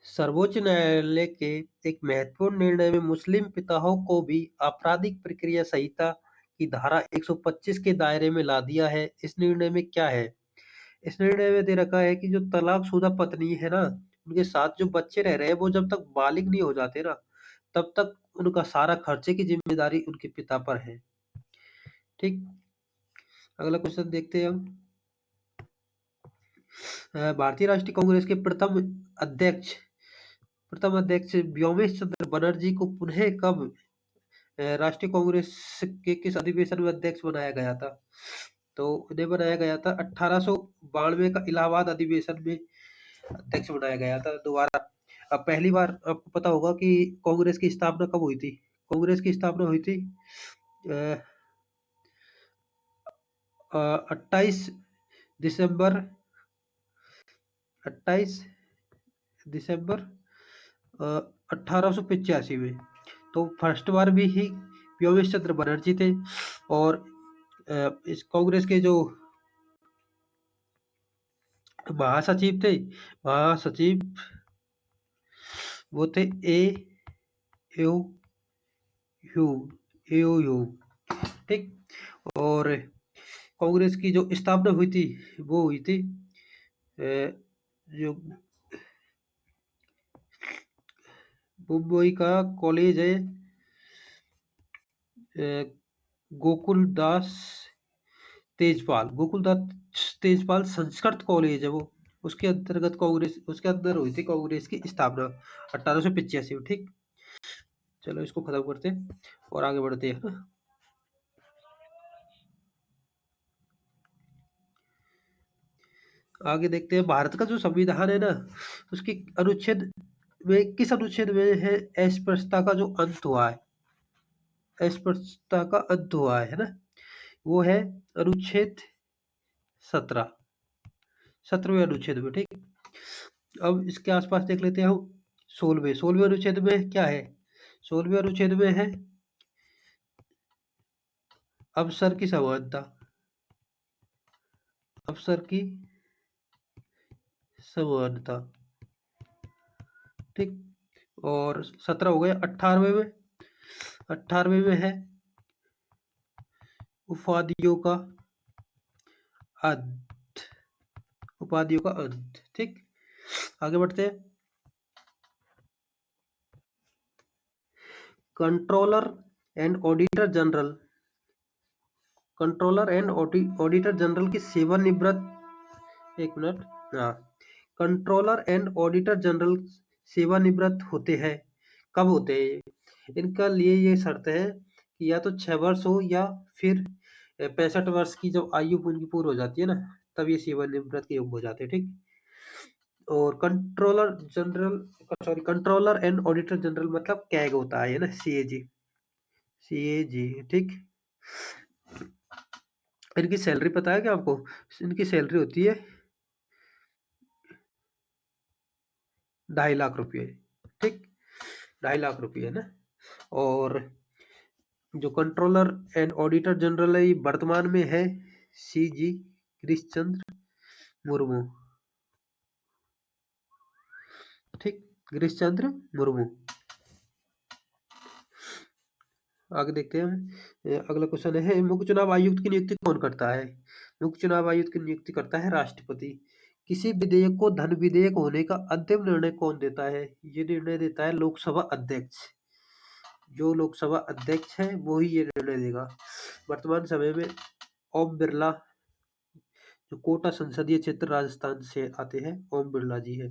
सर्वोच्च न्यायालय के एक महत्वपूर्ण निर्णय में मुस्लिम पिताओं को भी आपराधिक प्रक्रिया संहिता की धारा 125 के दायरे में ला दिया है। इस निर्णय में क्या है? इस निर्णय में दे रखा है कि जो तलाकशुदा पत्नी है ना, उनके साथ जो बच्चे रह रहे हैं, वो जब तक बालिग नहीं हो जाते ना, तब तक उनका सारा खर्चे की जिम्मेदारी उनके पिता पर है। ठीक। अगला क्वेश्चन देखते हैं हम। भारतीय राष्ट्रीय कांग्रेस के प्रथम अध्यक्ष व्योमेश चंद्र बनर्जी को पुनः कब राष्ट्रीय कांग्रेस के किस अधिवेशन में अध्यक्ष बनाया गया था? तो इन्हें बनाया गया था 1892 का इलाहाबाद अधिवेशन में अध्यक्ष बनाया गया था दोबारा। अब पहली बार आपको पता होगा कि कांग्रेस की स्थापना कब हुई थी? कांग्रेस की स्थापना हुई थी 28 दिसंबर 1885 में। तो फर्स्ट बार भी ही व्योमेश चंद्र बनर्जी थे और इस कांग्रेस के जो महासचिव थे, महासचिव वो थे ए यू। ठीक। और कांग्रेस की जो स्थापना हुई थी वो हुई थी जो मुंबई का कॉलेज है गोकुलदास तेजपाल संस्कृत कॉलेज है वो, उसके अंतर्गत कांग्रेस, उसके अंदर हुई थी कांग्रेस की स्थापना 1885 में। ठीक। चलो इसको खत्म करते हैं और आगे बढ़ते हैं। आगे देखते हैं भारत का जो संविधान है ना, उसकी अनुच्छेद में किस अनुच्छेद में है अस्पृश्यता का जो अंत हुआ है? अस्पृश्यता का अंत हुआ है ना, वो है अनुच्छेद 17वें अनुच्छेद में। ठीक। अब इसके आसपास देख लेते हैं हम 16वें अनुच्छेद में क्या है? 16वें अनुच्छेद में है अवसर की समानता, अवसर की समानता। ठीक। और 17 हो गया। 18वें में है उपाधियों का अंत, उपाधियों का अंत। ठीक। आगे बढ़ते हैं। कंट्रोलर एंड ऑडिटर जनरल, की सेवानिवृत्त, एक मिनट, हाँ, कंट्रोलर एंड ऑडिटर जनरल सेवानिवृत्त होते हैं। कब होते हैं? इनका लिए ये शर्त है कि या तो 6 वर्ष हो या फिर 65 वर्ष की जब आयु उनकी पूरी हो जाती है ना, तब ये सेवानिवृत्त के योग्य हो जाते हैं। ठीक। और कंट्रोलर एंड ऑडिटर जनरल मतलब कैग होता है ना, सीएजी। ठीक। इनकी सैलरी पता है क्या आपको? इनकी सैलरी होती है 2.5 लाख रुपये। ठीक। 2.5 लाख रुपये है ना। और जो कंट्रोलर एंड ऑडिटर जनरल है, वर्तमान में है सीजी गिरीश चंद्र मुर्मू। ठीक। गिरीश चंद्र मुर्मू। आगे देखते हैं। अगला क्वेश्चन है मुख्य चुनाव आयुक्त की नियुक्ति कौन करता है? मुख्य चुनाव आयुक्त की नियुक्ति करता है राष्ट्रपति। किसी विधेयक को धन विधेयक होने का अंतिम निर्णय कौन देता है? ये निर्णय देता है लोकसभा अध्यक्ष। जो लोकसभा अध्यक्ष है वो ही ये निर्णय देगा। वर्तमान समय में ओम बिरला, जो कोटा संसदीय क्षेत्र राजस्थान से आते हैं, ओम बिरला जी है।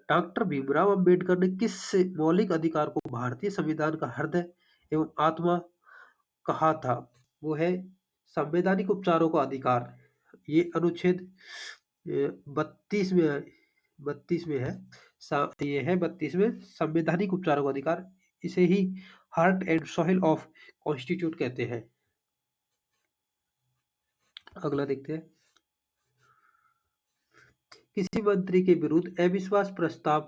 डॉक्टर भीमराव अंबेडकर ने किस मौलिक अधिकार को भारतीय संविधान का हृदय एवं आत्मा कहा था? वो है संवैधानिक उपचारों का अधिकार। ये अनुच्छेद 32 में है, 32 में है। ये है 32 में संवैधानिक उपचारों का अधिकार। इसे ही heart and soul of constitute कहते हैं। अगला देखते हैं। किसी मंत्री के विरुद्ध अविश्वास प्रस्ताव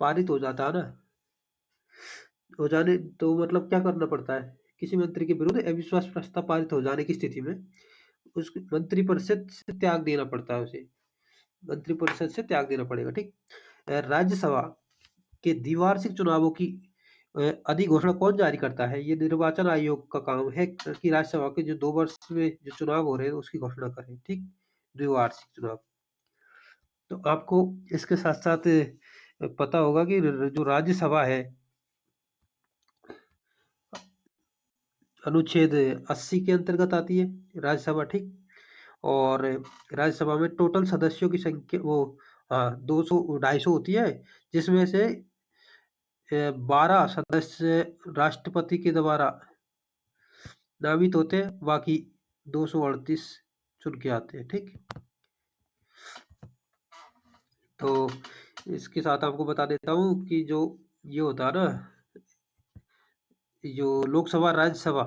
पारित हो जाता है ना, हो जाने तो मतलब क्या करना पड़ता है? किसी मंत्री के विरुद्ध अविश्वास प्रस्ताव पारित हो जाने की स्थिति में उस मंत्रिपरिषद से त्याग देना पड़ता है, उसे मंत्रिपरिषद से त्याग देना पड़ेगा। ठीक। राज्यसभा के द्विवार्षिक चुनावों की अधिघोषणा कौन जारी करता है? ये निर्वाचन आयोग का काम है कि राज्यसभा के जो 2 वर्ष में जो चुनाव हो रहे हैं उसकी घोषणा करें, ठीक? द्विवार्षिक चुनाव। तो आपको इसके साथ-साथ पता होगा कि जो राज्यसभा है, अनुच्छेद 80 के अंतर्गत आती है राज्यसभा, ठीक? और राज्यसभा में टोटल सदस्यों की संख्या वो 200 250 होती है, जिसमें से 12 सदस्य राष्ट्रपति के द्वारा नामित होते हैं, बाकी 238 चुन के आते हैं, ठीक? तो इसके साथ आपको बता देता हूँ कि जो ये होता है ना, जो लोकसभा, राज्यसभा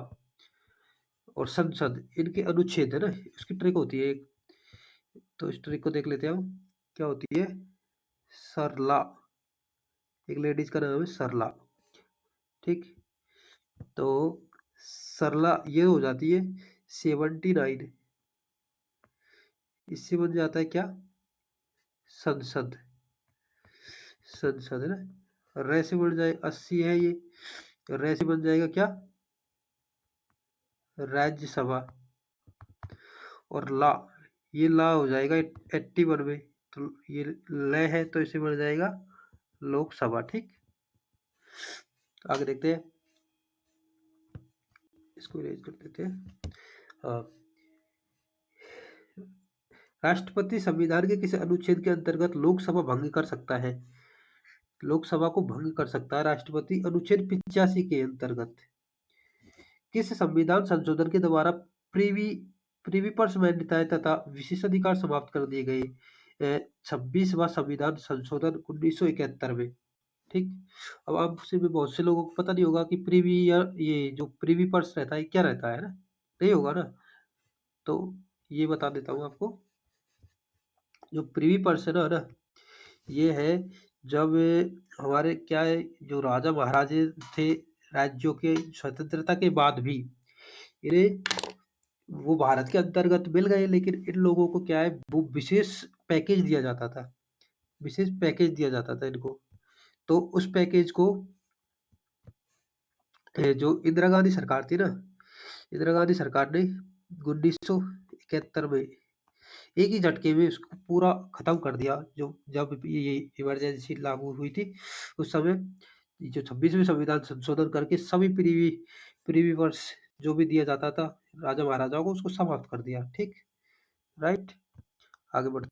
और संसद, इनके अनुच्छेद है ना, उसकी ट्रिक होती है एक। तो इस ट्रिक को देख लेते हैं हम, क्या होती है? सरला, एक लेडीज का नाम है सरला, ठीक? तो सरला ये हो जाती है 79, इससे बन जाता है क्या? संसद, संसद है ना। रे से बन जाए 80 है ये, रे से बन जाएगा क्या? राज्यसभा। और ला, ये ला हो जाएगा 81 में, तो ये ल है तो इसे बन जाएगा लोकसभा, ठीक? आगे देखते हैं, इसको इरेज कर देते हैं। हाँ, राष्ट्रपति संविधान के किसी अनुच्छेद के अंतर्गत लोकसभा भंग कर सकता है? लोकसभा को भंग कर सकता है राष्ट्रपति अनुच्छेद 85 के अंतर्गत। किस संविधान संशोधन के द्वारा प्रीवी प्रीवी पर्स मान्यताएं तथा विशेषाधिकार समाप्त कर दिए गए? 26वां संविधान संशोधन 1971 में, ठीक? अब आपसे में बहुत से लोगों को पता नहीं होगा कि प्रीवी या ये जो प्रीवी पर्स रहता है क्या रहता है ना, नहीं होगा ना, तो ये बता देता हूँ आपको। जो प्रीवी पर्स है ना, ये है जब हमारे क्या है, जो राजा महाराजे थे, राज्यों के स्वतंत्रता के बाद भी इन्हें वो भारत के अंतर्गत मिल गए, लेकिन इन लोगों को क्या है, वो विशेष पैकेज दिया जाता था, विशेष पैकेज दिया जाता था इनको। तो उस पैकेज को जो इंदिरा गांधी सरकार थी ना, इंदिरा गांधी सरकार ने 1971 में एक ही झटके में उसको पूरा खत्म कर दिया। जो जब ये इमरजेंसी लागू हुई थी उस समय, जो 26वें संविधान संशोधन करके सभी प्रीवी प्रीवी वर्ष जो भी दिया जाता था राजा महाराजाओं को, उसको समाप्त कर दिया, ठीक? राइट, आगे बढ़ते।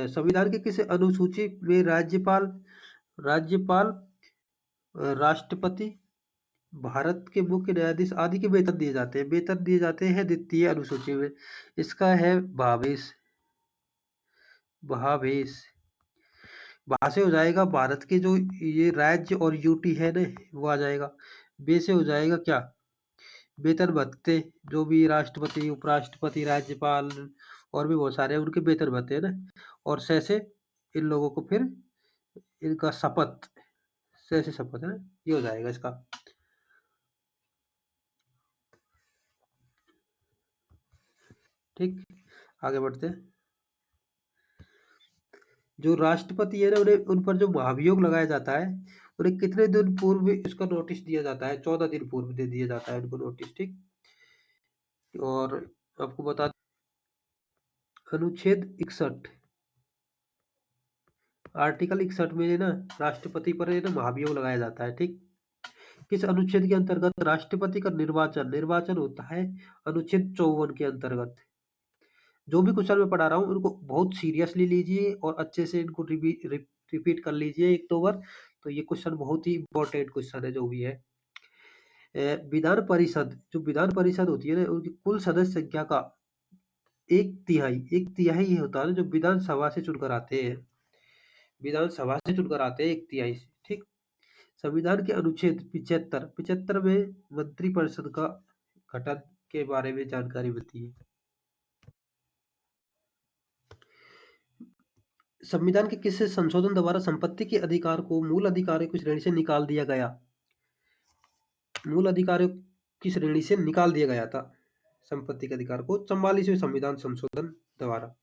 संविधान के किसी अनुसूची में राज्यपाल राज्यपाल राष्ट्रपति, भारत के मुख्य न्यायाधीश आदि के वेतन दिए जाते हैं, वेतन दिए जाते हैं द्वितीय अनुसूची में। इसका है भावेश, भावेश। वहां से हो जाएगा भारत के जो ये राज्य और यूटी है ना, वो आ जाएगा। बे से हो जाएगा क्या? वेतन भत्ते, जो भी राष्ट्रपति, उपराष्ट्रपति, राज्यपाल और भी बहुत सारे हैं, उनके वेतन भत्ते है ना। और से इन लोगों को फिर इनका शपथ, से शपथ है ना, ये हो जाएगा इसका, ठीक? आगे बढ़ते हैं। जो राष्ट्रपति है ना, उन्हें उन पर जो महाभियोग लगाया जाता है, उन्हें कितने दिन पूर्व इसका नोटिस दिया जाता है? 14 दिन पूर्व दे दिया जाता है उनको नोटिस, ठीक? और आपको बता, अनुच्छेद 61, आर्टिकल 61 में ना राष्ट्रपति पर है ना महाभियोग लगाया जाता है, ठीक? किस अनुच्छेद के अंतर्गत राष्ट्रपति का निर्वाचन निर्वाचन होता है? अनुच्छेद 54 के अंतर्गत। जो भी क्वेश्चन मैं पढ़ा रहा हूँ इनको बहुत सीरियसली लीजिए और अच्छे से इनको रिपीट कर लीजिए 1-2 बार। तो ये क्वेश्चन बहुत ही इंपॉर्टेंट क्वेश्चन है जो भी है। विधान परिषद, जो विधान परिषद होती है ना, उनकी कुल सदस्य संख्या का एक तिहाई ही होता है ना, जो विधानसभा से चुनकर आते हैं, विधानसभा से चुनकर आते हैं एक तिहाई से, ठीक? संविधान के अनुच्छेद 75 में मंत्रिपरिषद का गठन के बारे में जानकारी मिलती है। संविधान के किस संशोधन द्वारा संपत्ति के अधिकार को मूल अधिकारों की श्रेणी से निकाल दिया गया? मूल अधिकारों की श्रेणी से निकाल दिया गया था संपत्ति के अधिकार को 44वें संविधान संशोधन द्वारा।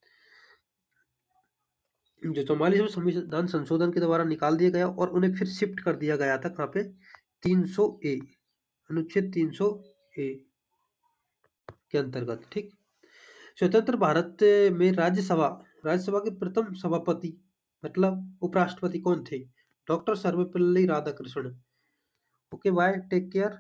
जो 44वें संविधान संशोधन के द्वारा निकाल दिया गया और उन्हें फिर शिफ्ट कर दिया गया था कहाँ पे, 300 ए, अनुच्छेद 300 ए के अंतर्गत, ठीक। स्वतंत्र भारत में राज्यसभा के प्रथम सभापति मतलब उपराष्ट्रपति कौन थे? Doctor Sarvepalli Radhakrishnan. Okay bye, take care.